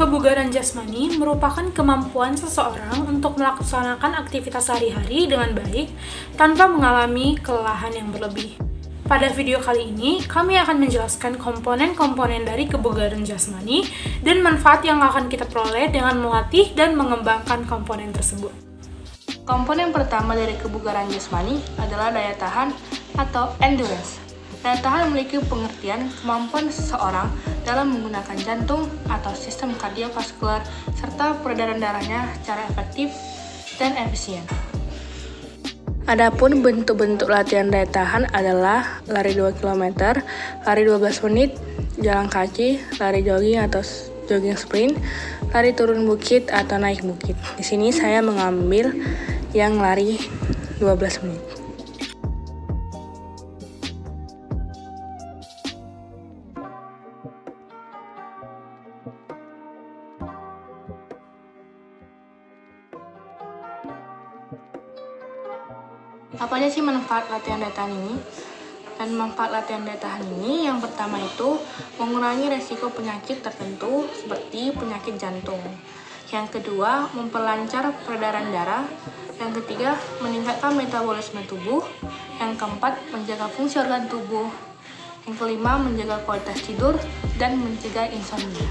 Kebugaran jasmani merupakan kemampuan seseorang untuk melaksanakan aktivitas sehari-hari dengan baik tanpa mengalami kelelahan yang berlebih. Pada video kali ini, kami akan menjelaskan komponen-komponen dari kebugaran jasmani dan manfaat yang akan kita peroleh dengan melatih dan mengembangkan komponen tersebut. Komponen pertama dari kebugaran jasmani adalah daya tahan atau endurance. Daya tahan memiliki pengertian kemampuan seseorang dalam menggunakan jantung atau sistem kardiovaskular serta peredaran darahnya secara efektif dan efisien. Adapun bentuk-bentuk latihan daya tahan adalah lari 2 km, lari 12 menit, jalan kaki, lari jogging atau jogging sprint, lari turun bukit atau naik bukit. Di sini saya mengambil yang lari 12 menit. Apa aja sih manfaat latihan daya tahan ini? Dan manfaat latihan daya tahan ini yang pertama itu mengurangi resiko penyakit tertentu seperti penyakit jantung. Yang kedua, memperlancar peredaran darah. Yang ketiga, meningkatkan metabolisme tubuh. Yang keempat, menjaga fungsi organ tubuh. Yang kelima, menjaga kualitas tidur dan mencegah insomnia.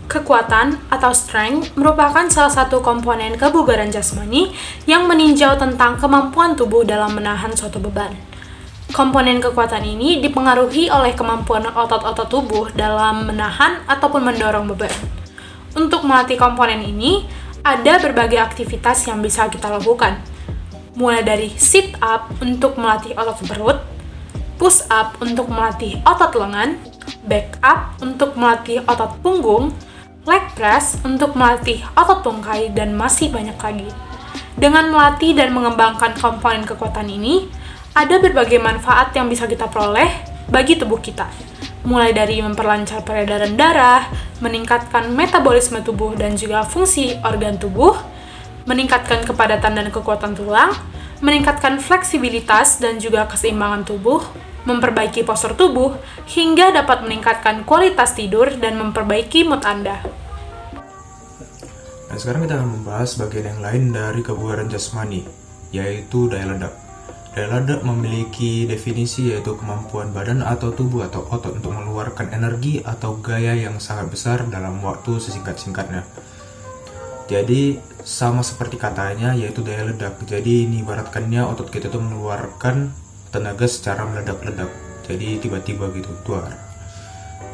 Kekuatan atau strength merupakan salah satu komponen kebugaran jasmani yang meninjau tentang kemampuan tubuh dalam menahan suatu beban. Komponen kekuatan ini dipengaruhi oleh kemampuan otot-otot tubuh dalam menahan ataupun mendorong beban. Untuk melatih komponen ini, ada berbagai aktivitas yang bisa kita lakukan. Mulai dari sit up untuk melatih otot perut, push up untuk melatih otot lengan, back up untuk melatih otot punggung, leg press untuk melatih otot tungkai, dan masih banyak lagi. Dengan melatih dan mengembangkan komponen kekuatan ini, ada berbagai manfaat yang bisa kita peroleh bagi tubuh kita. Mulai dari memperlancar peredaran darah, meningkatkan metabolisme tubuh dan juga fungsi organ tubuh, meningkatkan kepadatan dan kekuatan tulang, meningkatkan fleksibilitas dan juga keseimbangan tubuh, memperbaiki postur tubuh, hingga dapat meningkatkan kualitas tidur dan memperbaiki mood Anda. Dan sekarang kita akan membahas bagian yang lain dari kebugaran jasmani, yaitu daya ledak. Daya ledak memiliki definisi yaitu kemampuan badan atau tubuh atau otot untuk mengeluarkan energi atau gaya yang sangat besar dalam waktu sesingkat-singkatnya. Jadi sama seperti katanya yaitu daya ledak. Jadi ini ibaratkannya otot kita itu mengeluarkan tenaga secara meledak-ledak, jadi tiba-tiba gitu keluar.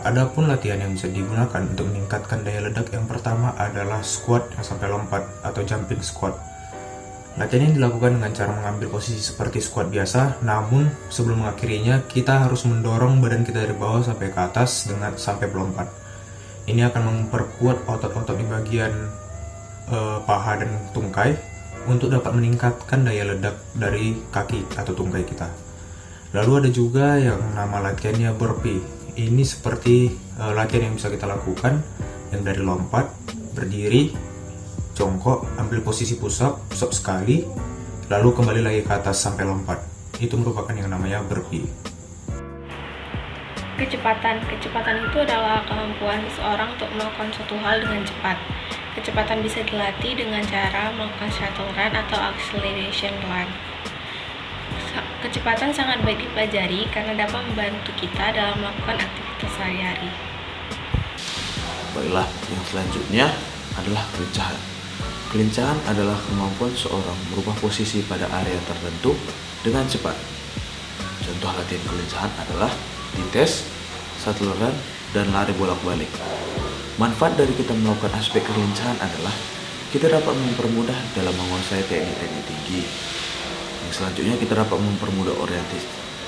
Adapun latihan yang bisa digunakan untuk meningkatkan daya ledak yang pertama adalah squat yang sampai lompat atau jumping squat. Latihan ini dilakukan dengan cara mengambil posisi seperti squat biasa, namun sebelum mengakhirinya kita harus mendorong badan kita dari bawah sampai ke atas dengan sampai melompat. Ini akan memperkuat otot-otot di bagian paha dan tungkai untuk dapat meningkatkan daya ledak dari kaki atau tungkai kita. Lalu ada juga yang nama latihannya burpee. Ini seperti latihan yang bisa kita lakukan yang dari lompat, berdiri, jongkok, ambil posisi push up sekali, lalu kembali lagi ke atas sampai lompat. Itu merupakan yang namanya burpee. Kecepatan itu adalah kemampuan seseorang untuk melakukan suatu hal dengan cepat. Kecepatan bisa dilatih dengan cara melakukan shuttle run atau acceleration run. Kecepatan sangat baik dipelajari karena dapat membantu kita dalam melakukan aktivitas sehari-hari. Baiklah, yang selanjutnya adalah kelincahan. Kelincahan adalah kemampuan seorang merubah posisi pada area tertentu dengan cepat. Contoh latihan kelincahan adalah dites, shuttle run, dan lari bolak-balik. Manfaat dari kita melakukan aspek kelincahan adalah kita dapat mempermudah dalam menguasai teknik-teknik tinggi. Yang selanjutnya kita dapat mempermudah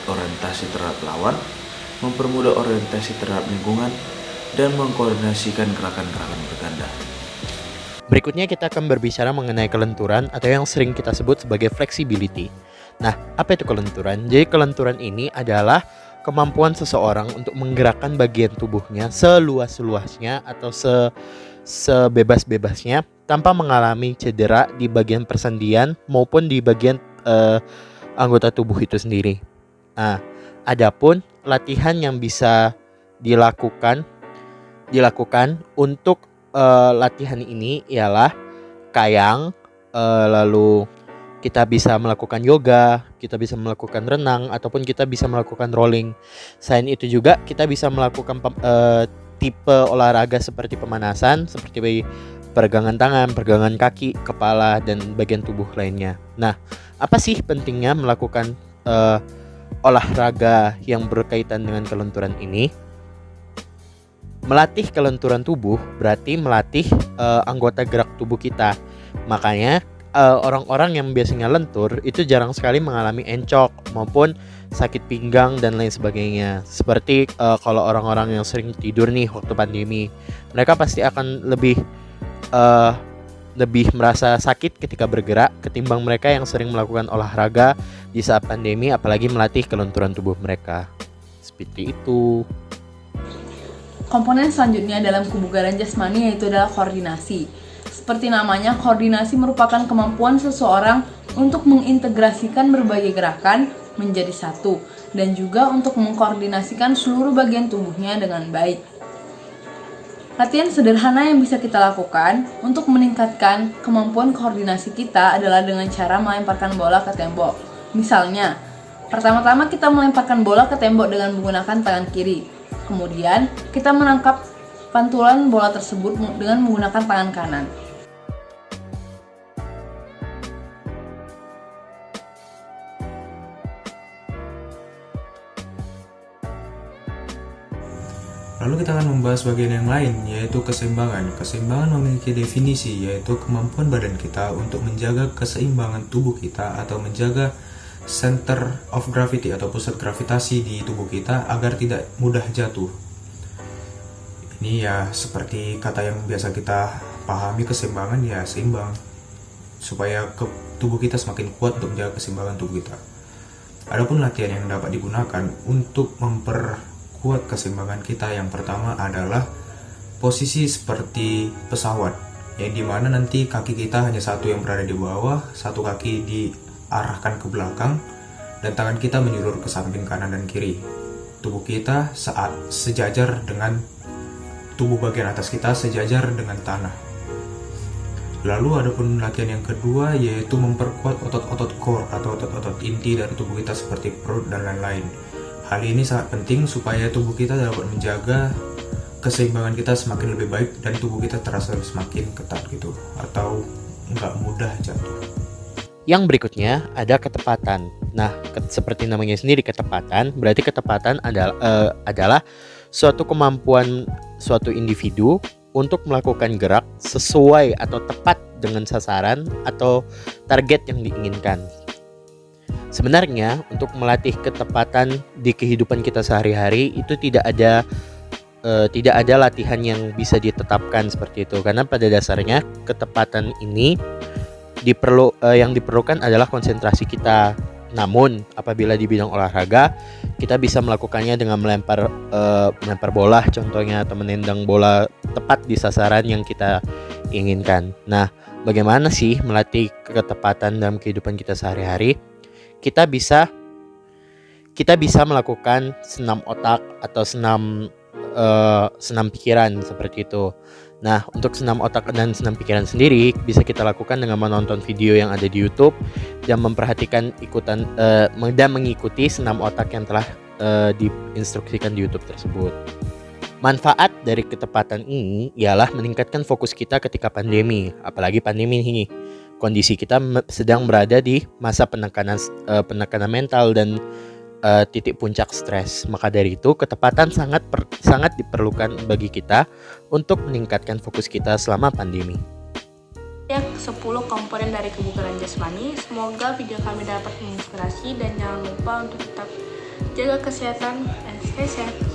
orientasi terhadap lawan, mempermudah orientasi terhadap lingkungan, dan mengkoordinasikan gerakan-gerakan berganda. Berikutnya kita akan berbicara mengenai kelenturan atau yang sering kita sebut sebagai flexibility. Nah, apa itu kelenturan? Jadi kelenturan ini adalah kemampuan seseorang untuk menggerakkan bagian tubuhnya seluas-luasnya atau sebebas-bebasnya tanpa mengalami cedera di bagian persendian maupun di bagian anggota tubuh itu sendiri. Nah, adapun latihan yang bisa dilakukan dilakukan untuk latihan ini ialah kayang, lalu kita bisa melakukan yoga, kita bisa melakukan renang, ataupun kita bisa melakukan rolling. Selain itu juga kita bisa melakukan tipe olahraga seperti pemanasan, seperti peregangan tangan, peregangan kaki, kepala, dan bagian tubuh lainnya. Nah, apa sih pentingnya melakukan olahraga yang berkaitan dengan kelenturan ini? Melatih kelenturan tubuh berarti melatih anggota gerak tubuh kita. Makanya orang-orang yang biasanya lentur itu jarang sekali mengalami encok maupun sakit pinggang dan lain sebagainya. Seperti kalau orang-orang yang sering tidur nih waktu pandemi, mereka pasti akan lebih merasa sakit ketika bergerak ketimbang mereka yang sering melakukan olahraga di saat pandemi, apalagi melatih kelenturan tubuh mereka. Seperti itu. Komponen selanjutnya dalam kebugaran jasmani yaitu adalah koordinasi. Seperti namanya, koordinasi merupakan kemampuan seseorang untuk mengintegrasikan berbagai gerakan menjadi satu dan juga untuk mengkoordinasikan seluruh bagian tubuhnya dengan baik. Latihan sederhana yang bisa kita lakukan untuk meningkatkan kemampuan koordinasi kita adalah dengan cara melemparkan bola ke tembok. Misalnya, pertama-tama kita melemparkan bola ke tembok dengan menggunakan tangan kiri. Kemudian, kita menangkap pantulan bola tersebut dengan menggunakan tangan kanan. Lalu kita akan membahas bagian yang lain, yaitu keseimbangan. Keseimbangan memiliki definisi, yaitu kemampuan badan kita untuk menjaga keseimbangan tubuh kita atau menjaga center of gravity atau pusat gravitasi di tubuh kita agar tidak mudah jatuh. Ini ya seperti kata yang biasa kita pahami, keseimbangan ya seimbang, supaya tubuh kita semakin kuat untuk menjaga keseimbangan tubuh kita. Adapun latihan yang dapat digunakan untuk memperkuat keseimbangan kita, yang pertama adalah posisi seperti pesawat, yang dimana nanti kaki kita hanya satu yang berada di bawah, satu kaki diarahkan ke belakang, dan tangan kita menyulur ke samping kanan dan kiri. Tubuh kita saat sejajar dengan tubuh bagian atas kita sejajar dengan tanah. Lalu adapun latihan yang kedua yaitu memperkuat otot-otot core atau otot-otot inti dari tubuh kita seperti perut dan lain-lain. Hal ini sangat penting supaya tubuh kita dapat menjaga keseimbangan kita semakin lebih baik dan tubuh kita terasa semakin ketat gitu, atau nggak mudah jatuh. Yang berikutnya ada ketepatan. Nah, seperti namanya sendiri ketepatan, berarti ketepatan adalah suatu kemampuan suatu individu untuk melakukan gerak sesuai atau tepat dengan sasaran atau target yang diinginkan. Sebenarnya untuk melatih ketepatan di kehidupan kita sehari-hari itu tidak ada latihan yang bisa ditetapkan seperti itu, karena pada dasarnya ketepatan ini yang diperlukan adalah konsentrasi kita. Namun apabila di bidang olahraga kita bisa melakukannya dengan melempar bola contohnya, atau menendang bola tepat di sasaran yang kita inginkan. Nah, bagaimana sih melatih ketepatan dalam kehidupan kita sehari-hari? Kita bisa melakukan senam otak atau senam pikiran seperti itu. Nah, untuk senam otak dan senam pikiran sendiri bisa kita lakukan dengan menonton video yang ada di YouTube dan memperhatikan dan mengikuti senam otak yang telah diinstruksikan di YouTube tersebut. Manfaat dari ketepatan ini ialah meningkatkan fokus kita ketika pandemi, apalagi pandemi ini. Kondisi kita sedang berada di masa penekanan mental dan titik puncak stres. Maka dari itu ketepatan sangat diperlukan bagi kita untuk meningkatkan fokus kita selama pandemi. 10 komponen dari kebugaran jasmani. Semoga video kami dapat menginspirasi dan jangan lupa untuk tetap jaga kesehatan and stay safe.